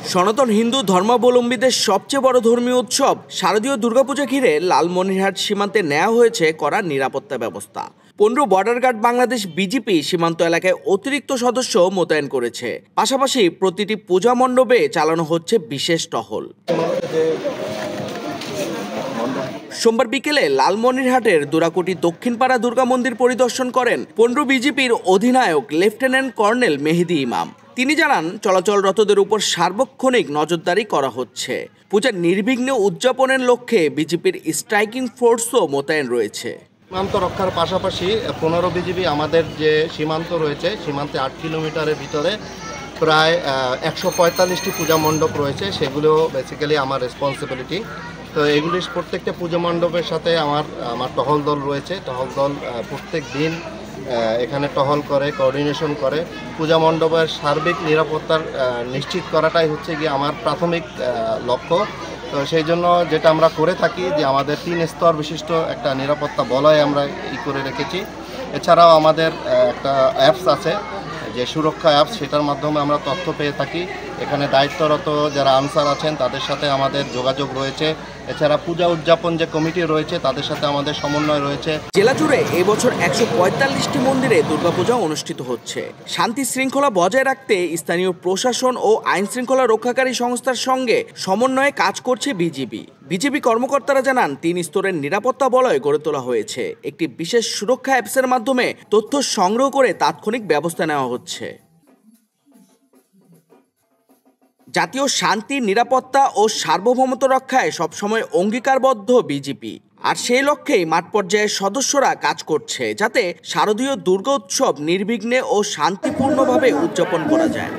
সনাতন হিন্দু ধর্মাবলম্বীদের সবচেয়ে বড় ধর্মীয় উৎসব শারদীয় দুর্গাপূজা ঘিরে লালমনিরহাট সীমান্তে নেওয়া হয়েছে কড়া নিরাপত্তা ব্যবস্থা। 15 বর্ডার গার্ড বাংলাদেশ বিজিপি সীমান্ত এলাকায় অতিরিক্ত সদস্য মোতায়েন করেছে। পাশাপাশি প্রতিটি পূজা মণ্ডপে চালানো হচ্ছে বিশেষ টহল। সোমবার বিকেলে লালমনিরহাটের দুরাকুটি দক্ষিণপাড়া দুর্গা মন্দির পরিদর্শন করেন 15 বিজিপির অধিনায়ক লেফটেন্যান্ট কর্নেল মেহেদি ইমাম। তিনি জানান, চলাচলরতদের উপর সার্বক্ষণিক নজরদারি করা হচ্ছে। পূজা নির্বিঘ্নে উদযাপনের লক্ষ্যে বিজেপির স্ট্রাইকিং ফোর্সও মোতায়েন রয়েছে। সীমান্ত রক্ষার পাশাপাশি 15 বিজিবি আমাদের যে সীমান্ত রয়েছে, সীমান্তে 8 কিলোমিটারের ভিতরে প্রায় 145টি পূজা মণ্ডপ রয়েছে। সেগুলো বেসিক্যালি আমার রেসপন্সিবিলিটি। তো এগুলির প্রত্যেকটা পূজা মণ্ডপের সাথে আমার টহল দল রয়েছে। টহল দল প্রত্যেক দিন এখানে টহল করে, কোঅর্ডিনেশন করে। পূজা মণ্ডপের সার্বিক নিরাপত্তার নিশ্চিত করাটাই হচ্ছে গিয়ে আমার প্রাথমিক লক্ষ্য। তো সেই জন্য যেটা আমরা করে থাকি যে আমাদের 3 স্তর বিশিষ্ট একটা নিরাপত্তা বলয় আমরা করে রেখেছি। এছাড়াও আমাদের একটা অ্যাপস আছে, যে সুরক্ষা অ্যাপস, সেটার মাধ্যমে আমরা তথ্য পেয়ে থাকি। এখানে দায়িত্বরত যারা আনসার আছেন তাদের সাথে আমাদের যোগাযোগ রয়েছে। এছাড়া পূজা উদযাপন যে কমিটি রয়েছে তাদের সাথে আমাদের সমন্বয় রয়েছে। জেলা জুড়ে এবছর 145টি মন্দিরে দুর্গাপূজা অনুষ্ঠিত হচ্ছে। শান্তি শৃঙ্খলা বজায় রাখতে স্থানীয় প্রশাসন ও আইন শৃঙ্খলা রক্ষাকারী সংস্থার সঙ্গে সমন্বয়ে কাজ করছে বিজিবি কর্মকর্তারা জানান, 3 স্তরের নিরাপত্তা বলয় গড়ে তোলা হয়েছে। একটি বিশেষ সুরক্ষা অ্যাপসের মাধ্যমে তথ্য সংগ্রহ করে তাৎক্ষণিক ব্যবস্থা নেওয়া হচ্ছে। জাতীয় শান্তি, নিরাপত্তা ও সার্বভৌমত্ব রক্ষায় সবসময় অঙ্গীকারবদ্ধ বিজেপি। আর সেই লক্ষ্যেই মাঠ পর্যায়ের সদস্যরা কাজ করছে, যাতে শারদীয় দুর্গা উৎসব নির্বিঘ্নে ও শান্তিপূর্ণভাবে উদযাপন করা যায়।